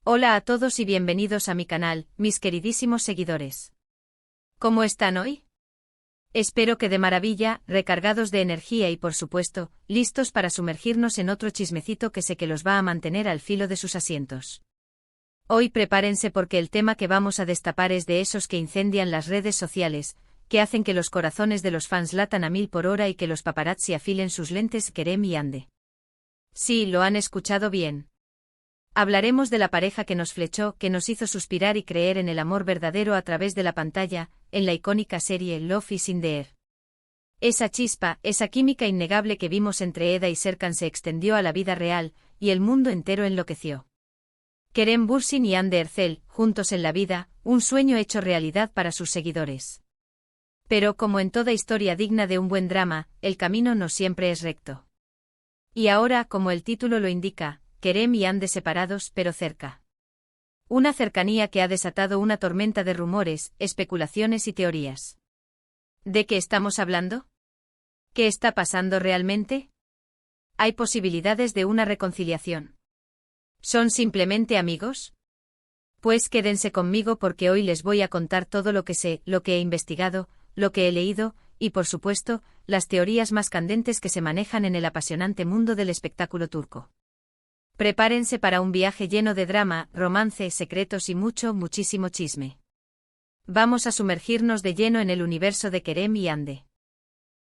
Hola a todos y bienvenidos a mi canal, mis queridísimos seguidores. ¿Cómo están hoy? Espero que de maravilla, recargados de energía y por supuesto, listos para sumergirnos en otro chismecito que sé que los va a mantener al filo de sus asientos. Hoy prepárense porque el tema que vamos a destapar es de esos que incendian las redes sociales, que hacen que los corazones de los fans latan a 1000 por hora y que los paparazzi afilen sus lentes Kerem y Ande. Sí, lo han escuchado bien. Hablaremos de la pareja que nos flechó, que nos hizo suspirar y creer en el amor verdadero a través de la pantalla, en la icónica serie Love is in the Air. Esa chispa, esa química innegable que vimos entre Eda y Serkan se extendió a la vida real, y el mundo entero enloqueció. Kerem Bürsin y Hande Erçel, juntos en la vida, un sueño hecho realidad para sus seguidores. Pero como en toda historia digna de un buen drama, el camino no siempre es recto. Y ahora, como el título lo indica, Kerem y Hande separados pero cerca. Una cercanía que ha desatado una tormenta de rumores, especulaciones y teorías. ¿De qué estamos hablando? ¿Qué está pasando realmente? ¿Hay posibilidades de una reconciliación? ¿Son simplemente amigos? Pues quédense conmigo porque hoy les voy a contar todo lo que sé, lo que he investigado, lo que he leído, y por supuesto, las teorías más candentes que se manejan en el apasionante mundo del espectáculo turco. Prepárense para un viaje lleno de drama, romance, secretos y muchísimo chisme. Vamos a sumergirnos de lleno en el universo de Kerem y Hande.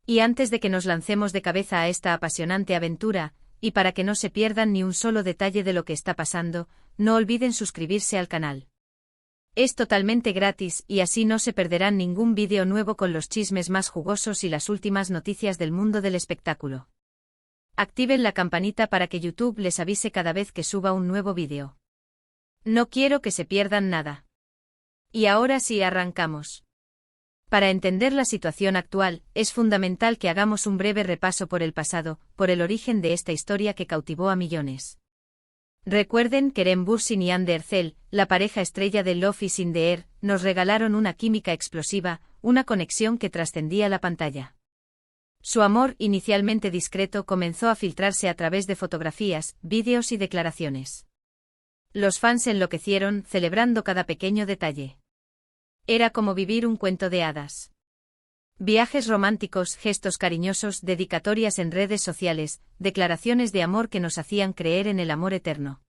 Y antes de que nos lancemos de cabeza a esta apasionante aventura, y para que no se pierdan ni un solo detalle de lo que está pasando, no olviden suscribirse al canal. Es totalmente gratis y así no se perderán ningún vídeo nuevo con los chismes más jugosos y las últimas noticias del mundo del espectáculo. Activen la campanita para que YouTube les avise cada vez que suba un nuevo vídeo. No quiero que se pierdan nada. Y ahora sí arrancamos. Para entender la situación actual, es fundamental que hagamos un breve repaso por el pasado, por el origen de esta historia que cautivó a millones. Recuerden, Kerem Bürsin y Hande Erçel, la pareja estrella de Love is in the Air, nos regalaron una química explosiva, una conexión que trascendía la pantalla. Su amor, inicialmente discreto, comenzó a filtrarse a través de fotografías, vídeos y declaraciones. Los fans enloquecieron, celebrando cada pequeño detalle. Era como vivir un cuento de hadas. Viajes románticos, gestos cariñosos, dedicatorias en redes sociales, declaraciones de amor que nos hacían creer en el amor eterno.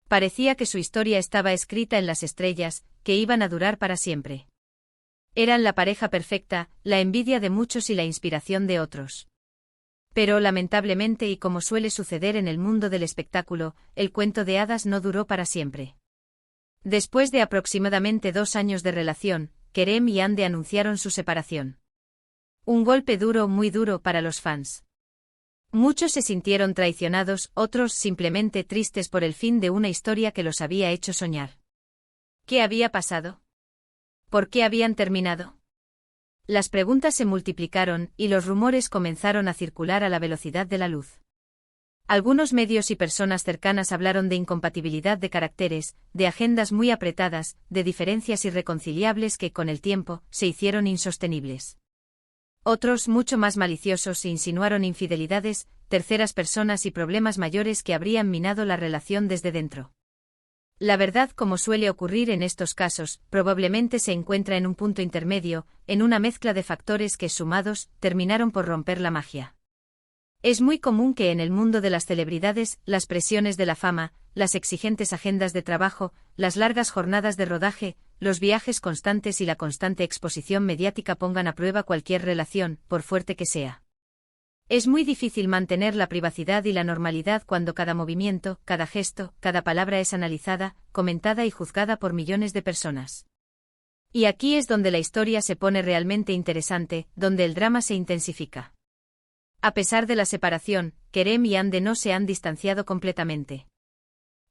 Parecía que su historia estaba escrita en las estrellas, que iban a durar para siempre. Eran la pareja perfecta, la envidia de muchos y la inspiración de otros. Pero lamentablemente y como suele suceder en el mundo del espectáculo, el cuento de hadas no duró para siempre. Después de aproximadamente 2 años de relación, Kerem y Hande anunciaron su separación. Un golpe duro, muy duro para los fans. Muchos se sintieron traicionados, otros simplemente tristes por el fin de una historia que los había hecho soñar. ¿Qué había pasado? ¿Por qué habían terminado? Las preguntas se multiplicaron y los rumores comenzaron a circular a la velocidad de la luz. Algunos medios y personas cercanas hablaron de incompatibilidad de caracteres, de agendas muy apretadas, de diferencias irreconciliables que con el tiempo se hicieron insostenibles. Otros, mucho más maliciosos, insinuaron infidelidades, terceras personas y problemas mayores que habrían minado la relación desde dentro. La verdad, como suele ocurrir en estos casos, probablemente se encuentra en un punto intermedio, en una mezcla de factores que, sumados, terminaron por romper la magia. Es muy común que en el mundo de las celebridades, las presiones de la fama, las exigentes agendas de trabajo, las largas jornadas de rodaje, los viajes constantes y la constante exposición mediática pongan a prueba cualquier relación, por fuerte que sea. Es muy difícil mantener la privacidad y la normalidad cuando cada movimiento, cada gesto, cada palabra es analizada, comentada y juzgada por millones de personas. Y aquí es donde la historia se pone realmente interesante, donde el drama se intensifica. A pesar de la separación, Kerem y Hande no se han distanciado completamente.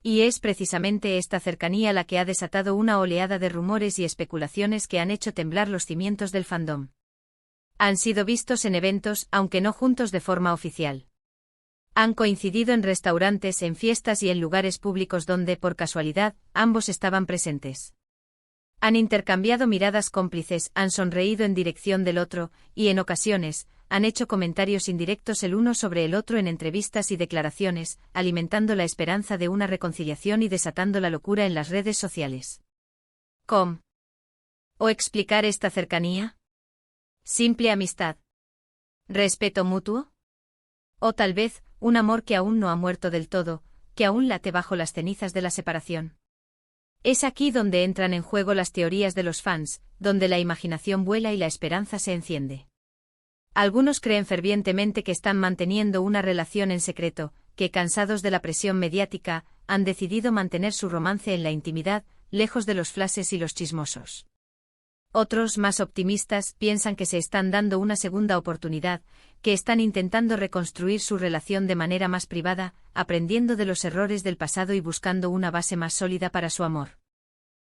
Y es precisamente esta cercanía la que ha desatado una oleada de rumores y especulaciones que han hecho temblar los cimientos del fandom. Han sido vistos en eventos, aunque no juntos de forma oficial. Han coincidido en restaurantes, en fiestas y en lugares públicos donde, por casualidad, ambos estaban presentes. Han intercambiado miradas cómplices, han sonreído en dirección del otro, y en ocasiones, han hecho comentarios indirectos el uno sobre el otro en entrevistas y declaraciones, alimentando la esperanza de una reconciliación y desatando la locura en las redes sociales. ¿Cómo? ¿O explicar esta cercanía? ¿Simple amistad? ¿Respeto mutuo? O tal vez, un amor que aún no ha muerto del todo, que aún late bajo las cenizas de la separación. Es aquí donde entran en juego las teorías de los fans, donde la imaginación vuela y la esperanza se enciende. Algunos creen fervientemente que están manteniendo una relación en secreto, que cansados de la presión mediática, han decidido mantener su romance en la intimidad, lejos de los flashes y los chismosos. Otros, más optimistas, piensan que se están dando una segunda oportunidad, que están intentando reconstruir su relación de manera más privada, aprendiendo de los errores del pasado y buscando una base más sólida para su amor.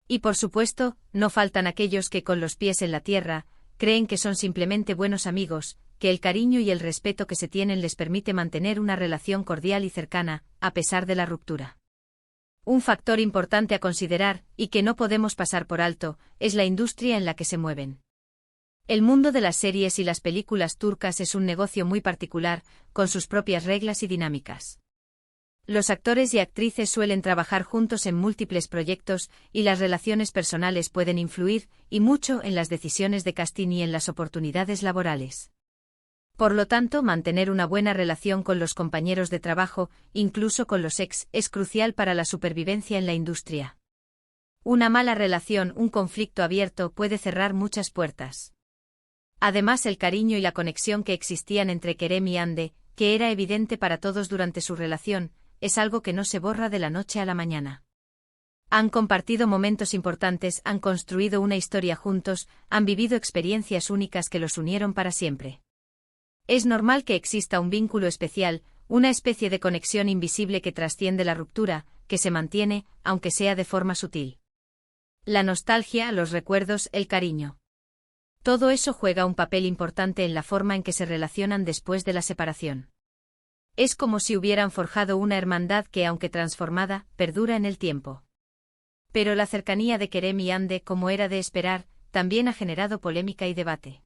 Y por supuesto, no faltan aquellos que con los pies en la tierra, creen que son simplemente buenos amigos, que el cariño y el respeto que se tienen les permite mantener una relación cordial y cercana, a pesar de la ruptura. Un factor importante a considerar, y que no podemos pasar por alto, es la industria en la que se mueven. El mundo de las series y las películas turcas es un negocio muy particular, con sus propias reglas y dinámicas. Los actores y actrices suelen trabajar juntos en múltiples proyectos, y las relaciones personales pueden influir, y mucho, en las decisiones de casting y en las oportunidades laborales. Por lo tanto, mantener una buena relación con los compañeros de trabajo, incluso con los ex, es crucial para la supervivencia en la industria. Una mala relación, un conflicto abierto, puede cerrar muchas puertas. Además, el cariño y la conexión que existían entre Kerem y Hande, que era evidente para todos durante su relación, es algo que no se borra de la noche a la mañana. Han compartido momentos importantes, han construido una historia juntos, han vivido experiencias únicas que los unieron para siempre. Es normal que exista un vínculo especial, una especie de conexión invisible que trasciende la ruptura, que se mantiene, aunque sea de forma sutil. La nostalgia, los recuerdos, el cariño. Todo eso juega un papel importante en la forma en que se relacionan después de la separación. Es como si hubieran forjado una hermandad que, aunque transformada, perdura en el tiempo. Pero la cercanía de Kerem y Hande, como era de esperar, también ha generado polémica y debate.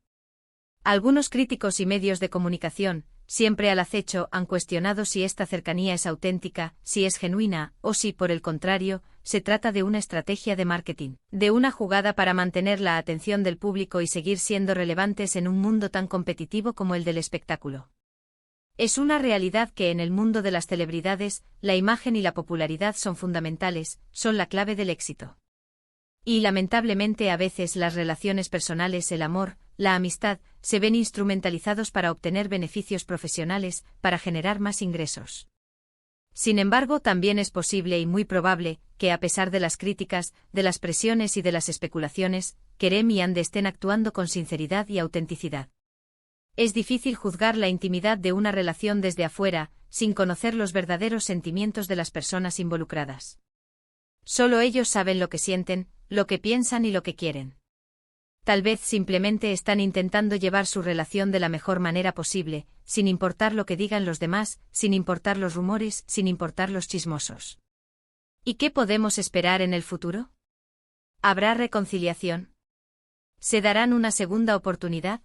Algunos críticos y medios de comunicación, siempre al acecho, han cuestionado si esta cercanía es auténtica, si es genuina, o si, por el contrario, se trata de una estrategia de marketing, de una jugada para mantener la atención del público y seguir siendo relevantes en un mundo tan competitivo como el del espectáculo. Es una realidad que en el mundo de las celebridades, la imagen y la popularidad son fundamentales, son la clave del éxito. Y lamentablemente a veces las relaciones personales, el amor, la amistad, se ven instrumentalizados para obtener beneficios profesionales, para generar más ingresos. Sin embargo, también es posible y muy probable, que a pesar de las críticas, de las presiones y de las especulaciones, Kerem y Hande estén actuando con sinceridad y autenticidad. Es difícil juzgar la intimidad de una relación desde afuera, sin conocer los verdaderos sentimientos de las personas involucradas. Solo ellos saben lo que sienten, lo que piensan y lo que quieren. Tal vez simplemente están intentando llevar su relación de la mejor manera posible, sin importar lo que digan los demás, sin importar los rumores, sin importar los chismosos. ¿Y qué podemos esperar en el futuro? ¿Habrá reconciliación? ¿Se darán una segunda oportunidad?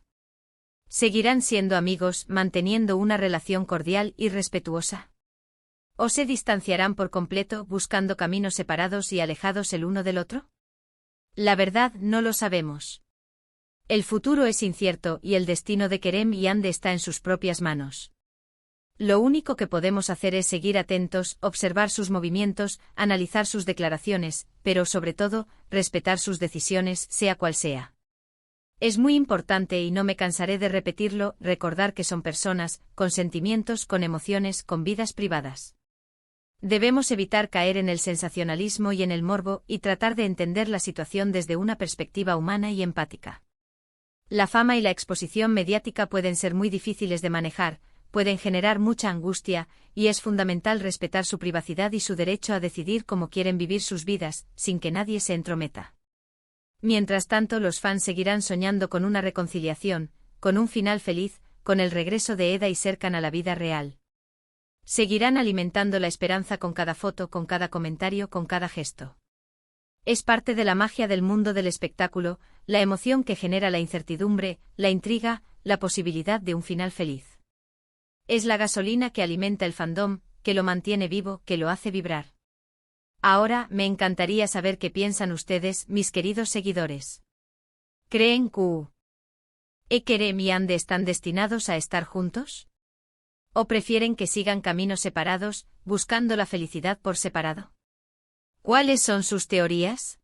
¿Seguirán siendo amigos, manteniendo una relación cordial y respetuosa? ¿O se distanciarán por completo, buscando caminos separados y alejados el uno del otro? La verdad, no lo sabemos. El futuro es incierto y el destino de Kerem y Hande está en sus propias manos. Lo único que podemos hacer es seguir atentos, observar sus movimientos, analizar sus declaraciones, pero sobre todo, respetar sus decisiones, sea cual sea. Es muy importante y no me cansaré de repetirlo, recordar que son personas, con sentimientos, con emociones, con vidas privadas. Debemos evitar caer en el sensacionalismo y en el morbo y tratar de entender la situación desde una perspectiva humana y empática. La fama y la exposición mediática pueden ser muy difíciles de manejar, pueden generar mucha angustia, y es fundamental respetar su privacidad y su derecho a decidir cómo quieren vivir sus vidas, sin que nadie se entrometa. Mientras tanto, los fans seguirán soñando con una reconciliación, con un final feliz, con el regreso de Eda y Serkan a la vida real. Seguirán alimentando la esperanza con cada foto, con cada comentario, con cada gesto. Es parte de la magia del mundo del espectáculo, la emoción que genera la incertidumbre, la intriga, la posibilidad de un final feliz. Es la gasolina que alimenta el fandom, que lo mantiene vivo, que lo hace vibrar. Ahora, me encantaría saber qué piensan ustedes, mis queridos seguidores. ¿Creen que Kerem y Ande están destinados a estar juntos? ¿O prefieren que sigan caminos separados, buscando la felicidad por separado? ¿Cuáles son sus teorías?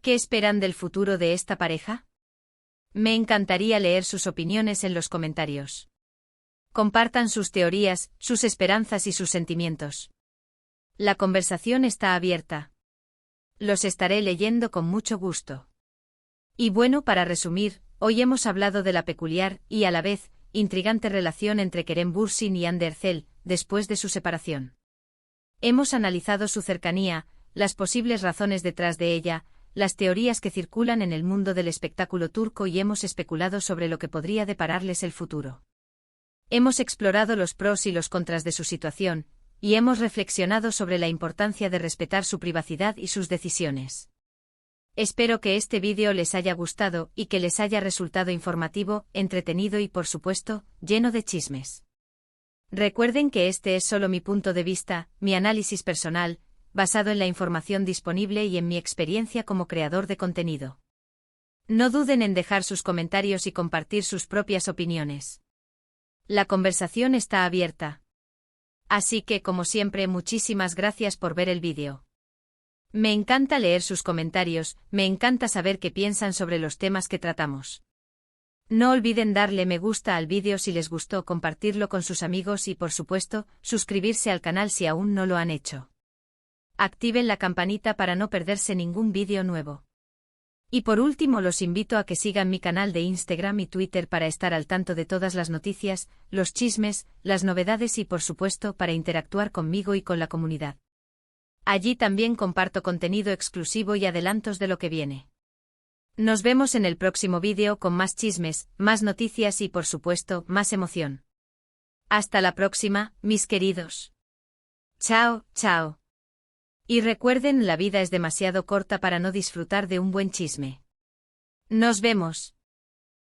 ¿Qué esperan del futuro de esta pareja? Me encantaría leer sus opiniones en los comentarios. Compartan sus teorías, sus esperanzas y sus sentimientos. La conversación está abierta. Los estaré leyendo con mucho gusto. Y bueno, para resumir, hoy hemos hablado de la peculiar y, a la vez, intrigante relación entre Kerem Bürsin y Hande Erçel, después de su separación. Hemos analizado su cercanía, las posibles razones detrás de ella, las teorías que circulan en el mundo del espectáculo turco y hemos especulado sobre lo que podría depararles el futuro. Hemos explorado los pros y los contras de su situación, y hemos reflexionado sobre la importancia de respetar su privacidad y sus decisiones. Espero que este vídeo les haya gustado y que les haya resultado informativo, entretenido y, por supuesto, lleno de chismes. Recuerden que este es solo mi punto de vista, mi análisis personal, basado en la información disponible y en mi experiencia como creador de contenido. No duden en dejar sus comentarios y compartir sus propias opiniones. La conversación está abierta. Así que, como siempre, muchísimas gracias por ver el vídeo. Me encanta leer sus comentarios, me encanta saber qué piensan sobre los temas que tratamos. No olviden darle me gusta al vídeo si les gustó, compartirlo con sus amigos y, por supuesto, suscribirse al canal si aún no lo han hecho. Activen la campanita para no perderse ningún vídeo nuevo. Y por último los invito a que sigan mi canal de Instagram y Twitter para estar al tanto de todas las noticias, los chismes, las novedades y por supuesto para interactuar conmigo y con la comunidad. Allí también comparto contenido exclusivo y adelantos de lo que viene. Nos vemos en el próximo vídeo con más chismes, más noticias y por supuesto más emoción. Hasta la próxima, mis queridos. Chao, chao. Y recuerden, la vida es demasiado corta para no disfrutar de un buen chisme. Nos vemos.